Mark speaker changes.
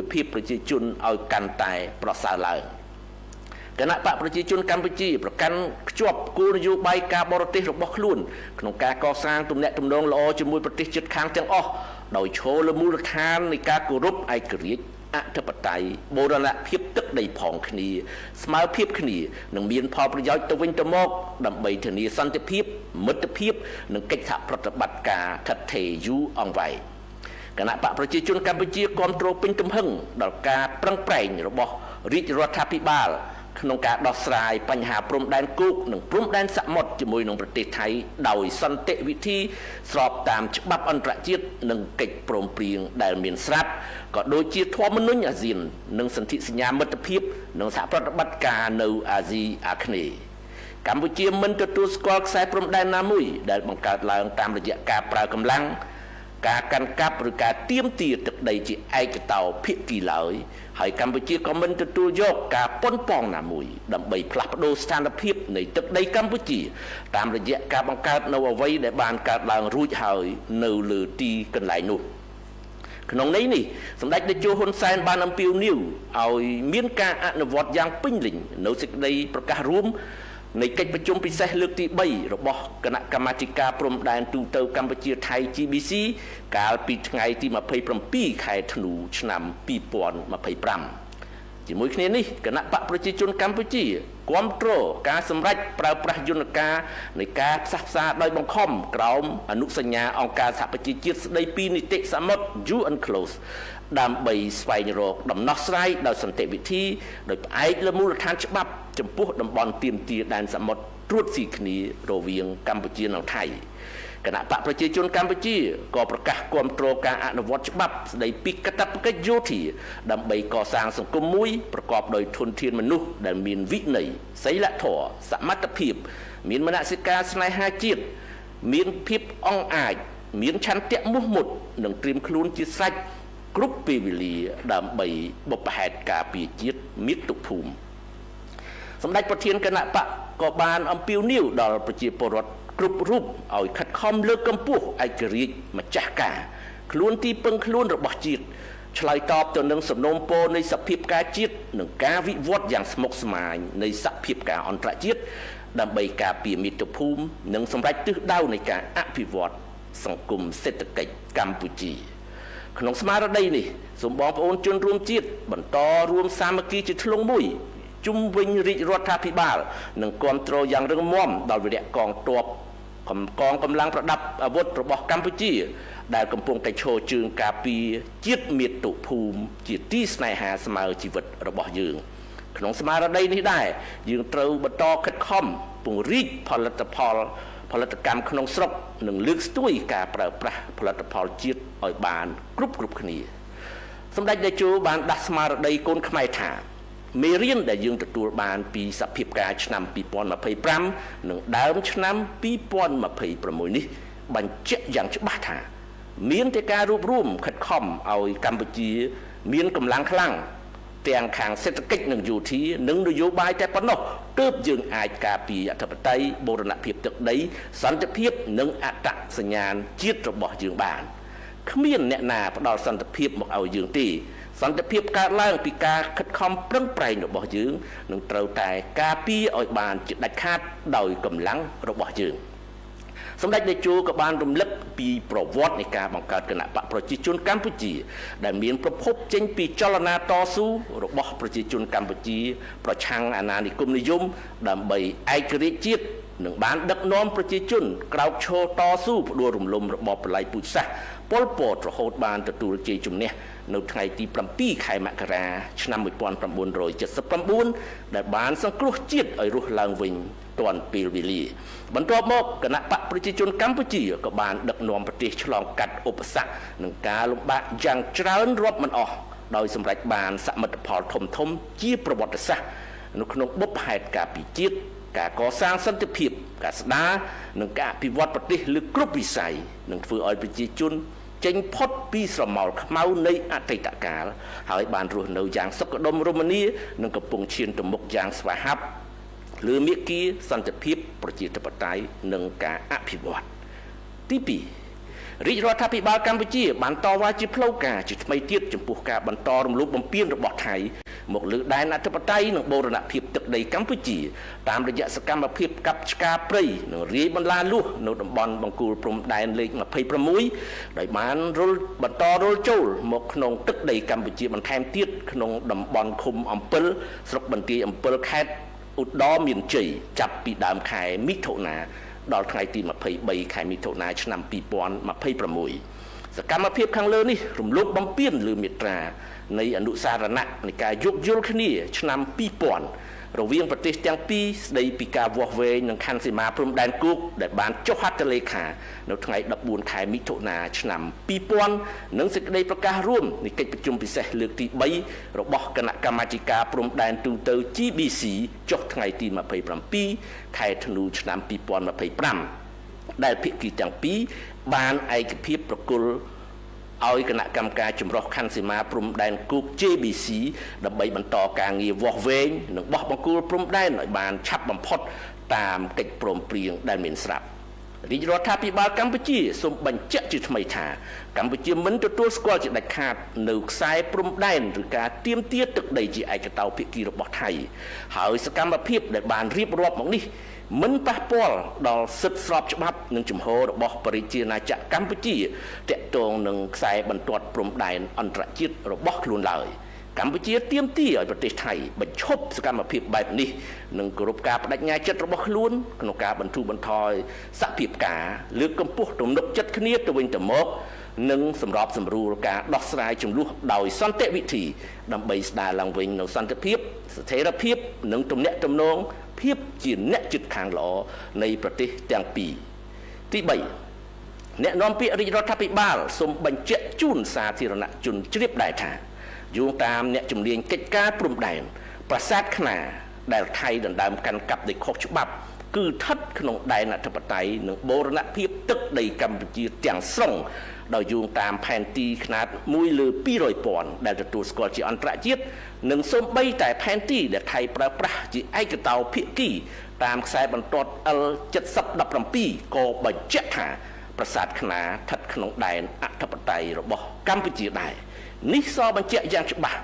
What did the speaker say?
Speaker 1: វិភាពប្រជាជនឲ្យកាន់តែប្រសើរឡើងគណៈបកប្រជាជនកម្ពុជាប្រកាន់ខ្ជាប់គោលនយោបាយការបរទេសរបស់ខ្លួនក្នុងការកសាងទំនាក់ទំនងល្អជាមួយប្រទេសជិតខាងទាំងអស់ដោយឈរលើមូលដ្ឋាននៃការគោរពឯករាជ្យអធិបតេយ្យបូរណភាពទឹកដីផងគ្នាស្មើភាពគ្នានិងមានផលប្រយោជន៍ទៅវិញទៅមកដើម្បីធានាសន្តិភាពមិត្តភាពនិងកិច្ចសហប្រតិបត្តិការថិតថេរយូរអង្វែងគណៈបកប្រជាជនកម្ពុជាគ្រប់គ្រងពេញទំហឹងដល់ការប្រឹងប្រែងរបស់រាជរដ្ឋាភិបាលក្នុងការដោះស្រាយបញ្ហាព្រំដែនគោកនិងព្រំដែនសមុទ្រជាមួយនឹងប្រទេសថៃដោយសន្តិវិធីស្របតាមច្បាប់អន្តរជាតិនិងកិច្ចព្រមព្រៀងដែលមានស្រាប់ក៏ដូចជាធម្មនុញ្ញអាស៊ាននិងសន្ធិសញ្ញាមិត្តភាពនិងសហប្រតិបត្តិការនៅអាស៊ីអាគ្នេយ៍កម្ពុជាមិនទទួលស្គាល់ខ្សែព្រំដែនណាមួយដែលបង្កើតឡើងតាមរយៈការប្រើកម្លាំងការកាន់កាប់ឬការទាមទារទឹកដីជាឯកតោភាគីឡើយហើយកម្ពុជាក៏មិនទទួលយកការប៉ុនប៉ងណាមួយដើម្បីផ្លាស់ប្ដូរស្ថានភាពនៃទឹកដីកម្ពុជាតាមរយៈការបង្កើតនៅអ្វីដែលបានកើតឡើងរួចហើយនៅលើទីកន្លែងនោះក្នុងន័យនេះសម្ដេចតេជោហ៊ុនសែនបានអំពាវនាវឲ្យមានការអនុវត្តយ៉ាងពេញលេញនៅសេចក្តីប្រកាសរួមនៃកិច្ចប្រជុំពិសេសលើកទី3របស់គណៈកម្មាធិការព្រំដែនទូទៅកម្ពុជាថៃ GBC កាលពីថ្ងៃទី27ខែធ្នូឆ្នាំ2025ជាមួយគ្នានេះគណៈបកប្រជាជនកម្ពុជាគាំទ្រការសម្រេចប្រើប្រាស់យន្តការនៃការផ្សះផ្សាដោយបង្ខំក្រោមអនុសញ្ញាអង្គការសហប្រជាជាតិស្តីពីនីតិសមុទ្រ UNCLOS ដើម្បីស្វែងរកដំណោះស្រាយដោយសន្តិវិធីដោយផ្អែកលើមូលដ្ឋានច្បាប់ចំពោះតំបន់ទាមទារដែនសមុទ្រត្រួតស៊ីគ្នារវាងកម្ពុជានិងថៃគណៈបកប្រជាជនកម្ពុជាក៏ប្រកាសគាំទ្រការអនុវត្តច្បាប់ស្តីពីកាតព្វកិច្ចយោធាដើម្បីកសាងសង្គមមួយប្រកបដោយធនធានមនុស្សដែលមានវិន័យសីលធម៌សមត្ថភាពមានមនសិការស្នេហាជាតិមានភាពអង់អាចមានឆន្ទៈមោះមុតនិងត្រៀមខ្លួនជាស្រេចគ្រប់ពេលវេលាដើម្បីបុព្វហេតុការពារជាតិមាតុភូមិសម្ដេចប្រធានគណៈបកក៏បានអំពាវនាវដល់ប្រជាពលរដ្ឋគ្រប់រូបឲ្យខិតខំលើកកម្ពស់ឯករាជ្យម្ចាស់ការខ្លួនទីពឹងខ្លួនរបស់ជាតិឆ្លើយតបទៅនឹងសំណូមពរនៃសភាពការជាតិនិងការវិវត្តយ៉ាងស្មុគស្មាញនៃសភាពការអន្តរជាតិដើម្បីការពារមាតុភូមិនិងសម្រេចទិសដៅនៃការអភិវឌ្ឍសង្គមសេដ្ឋកិច្ចកម្ពុជាក្នុងស្មារតីនេះសូមបងប្អូនជនរួមជាតិបន្តរួមសាមគ្គីជាធ្លុងមួយជុំវិញរាជរដ្ឋាភិបាលនិងគ្រប់គ្រងយ៉ាងរឹងមាំដល់វីរៈកងទ័ពកងកម្លាំងប្រដាប់អាវុធរបស់កម្ពុជាដែលកំពុងតែឈរជើងការពារជាតិមាតុភូមិជាទីស្នេហាស្មើជីវិតរបស់យើងក្នុងស្មារតីនេះដែរយើងត្រូវបន្តខិតខំពង្រីកផលិតកម្មក្នុងស្រុកនិងលើកស្ទួយការប្រើប្រាស់ផលិតផលជាតិឲ្យបានគ្រប់គ្នាសម្ដេចតេជោបានដាស់ស្មារតីកូនខ្មែរថាមេរៀនដែលយើងទទួលបានពីសភាពការឆ្នាំ2025និងដើមឆ្នាំ2026នេះបញ្ជាក់យ៉ាងច្បាស់ថាមានតែការរួបរวมខិតខំឲ្យកម្ពុជាមានកម្លាំងខ្លាំងទាំងខាងសេដ្ឋកិច្ចនិងយោធានិងនយោបាយតែប៉ុណ្ណោះទើបយើងអាចការពារអធិបតេយ្យបូរណភាពទឹកដីសន្តិភាពនិងអត្តសញ្ញាណជាតិរបស់យើងបានគ្មានអ្នកណាផ្ដល់សន្តិភាពមកឲ្យយើងទេសន្តិភាពកើតឡើងពីការខិតខំប្រឹងប្រែងរបស់យើងនឹងត្រូវតែការពារឲ្យបានជាដាច់ខាតដោយកម្លាំងរបស់យើងសម្ដេចតេជោក៏បានរំលឹកពីប្រវត្តិនៃការបង្កើតគណៈបកប្រជាជនកម្ពុជាដែលមានប្រភពចេញពីចលនាតស៊ូរបស់ប្រជាជនកម្ពុជាប្រឆាំងអាណានិគមនិយមដើម្បីឯករាជ្យជាតិនិងបានដឹកនាំប្រជាជនក្រោកឈរតស៊ូផ្ដួលរំលំរបបប្រល័យពូជសាសន៍ប៉ុលពតរហូតបានទទួលជ័យជំនះនៅថ្ងៃទី7ខែមករាឆ្នាំ1979ដែលបានសង្គ្រោះជាតិឲ្យរស់ឡើងវិញទាន់ពេលវេលាបន្ទាប់មកគណៈបកប្រជាជនកម្ពុជាក៏បានដឹកនាំប្រទេសឆ្លងកាត់ឧបសគ្គនិងការលំបាកយ៉ាងច្រើនរាប់មិនអស់ដោយសម្រេចបានសមិទ្ធផលធំជាប្រវត្តិសាស្ត្រនៅក្នុងបុព្វហេតុការពីជាតិការកសាងសន្តិភាពការស្ដារនិងការអភិវឌ្ឍប្រទេសលើគ្រប់វិស័យនឹងធ្វើឲ្យប្រជាជនចេញផុតពីស្រមោលខ្មៅនៃអតីតកាលហើយបានរស់នៅយ៉ាងសុខដុមរមនានិងកំពុងឈានទៅមុខយ៉ាងស្វាហាប់លើមាគ៌ាសន្តិភាពប្រជាធិបតេយ្យនិងការអភិវឌ្ឍទី2 រាជរដ្ឋាភិបាលកម្ពុជាបានតវ៉ាជាផ្លូវការជាថ្មីទៀតចំពោះការបន្តរំលោភបំពានរបស់ថៃមកលើដែនអធិបតេយ្យនិងបូរណភាពទឹកដីកម្ពុជាតាមរយៈសកម្មភាពកាប់ឆ្ការព្រៃនិងរាយបន្លាលួសនៅតំបន់បង្គោលព្រំដែនលេខ26ដោយបានបន្តរុលចូលមកក្នុងទឹកដីកម្ពុជាបន្ថែមទៀតក្នុងតំបន់ឃុំអំពិលស្រុកបន្ទាយអំពិលខេត្តឧត្តរមានជ័យចាប់ពីដើមខែមិថុនាដល់ថ្ងៃទី23ខែមិថុនាឆ្នាំ2026សកម្មភាពខាងលើនេះរំលោភបំពានលើមាត្រានៃអនុសារណៈនៃការយោគយល់គ្នាឆ្នាំ2000រវាងប្រទេសទាំងពីរស្ដីពីការវាស់វែងនិងខណ្ឌសីមាព្រំដែនគោកដែលបានចុះហត្ថលេខានៅថ្ងៃ14ខែមិថុនាឆ្នាំ2000និងសេចក្តីប្រកាសរួមនៃកិច្ចប្រជុំពិសេសលើកទី3របស់គណៈកម្មាធិការព្រំដែនទូទៅ GBC ចុះថ្ងៃទី27ខែធ្នូឆ្នាំ2025ដែលភាគីទាំងពីរបានឯកភាពប្រគល់ឲ្យគណៈកម្មការចម្រុះខណ្ឌសីមាព្រំដែនគោក JBC ដើម្បីបន្តការងារវាស់វែងនិងបោះបង្គោលព្រំដែនឲ្យបានឆាប់បំផុតតាមកិច្ចព្រមព្រៀងដែលមានស្រាប់រាជរដ្ឋាភិបាលកម្ពុជាសូមបញ្ជាក់ជាថ្មីថាកម្ពុជាមិនទទួលស្គាល់ជាដាច់ខាតនៅខ្សែព្រំដែនឬការទាមទារទឹកដីជាឯកតោភាគីរបស់ថៃហើយសកម្មភាពដែលបានរៀបរាប់មកនេះមិនប៉ះពាល់ដល់សិទ្ធិស្របច្បាប់និងជំហររបស់ប្រជាណាចក្រកម្ពុជាទាក់ទងនឹងខ្សែបន្ទាត់ព្រំដែនអន្តរជាតិរបស់ខ្លួនឡើយកម្ពុជាទាមទារឲ្យប្រទេសថៃបញ្ឈប់សកម្មភាពបែបនេះនិងគោរពការបដិញ្ញាចិត្តរបស់ខ្លួនក្នុងការបន្ធូរបន្ថយសភាពការលើកកម្ពស់ទំនុកចិត្តគ្នាទៅវិញទៅមកនិងសម្របសម្រួលការដោះស្រាយជម្លោះដោយសន្តិវិធីដើម្បីស្ដារឡើងវិញនូវសន្តិភាពស្ថិរភាពនិងទំនាក់ទំនងភាពជាអ្នកជិតខាងល្អនៃប្រទេសទាំងពីរទី3អ្នកនាំពាក្យរាជរដ្ឋាភិបាលសូមបញ្ជាក់ជូនសាធារណជនជ្រាបដែរថាយោងតាមអ្នកជំនាញកិច្ចការព្រំដែនប្រាសាទខ្នាដែលថៃដណ្ដើមកាន់កាប់ដោយខុសច្បាប់គឺស្ថិតក្នុងដែនអធិបតេយ្យនិងបូរណភាពទឹកដីកម្ពុជាទាំងស្រុងដោយយោងតាមផែនទីខ្នាត1លើ200,000ដែលទទួលស្គាល់ជាអន្តរជាតិនិងសូម្បីតែផែនទីដែលថៃប្រើប្រាស់ជាឯកតោភាគីតាមខ្សែបន្ទាត់ L7017 ក៏បញ្ជាក់ថាប្រាសាទខ្នាស្ថិតក្នុងដែនអធិបតេយ្យរបស់កម្ពុជាដែរនេះសបញ្ជាក់យ៉ាងច្បាស់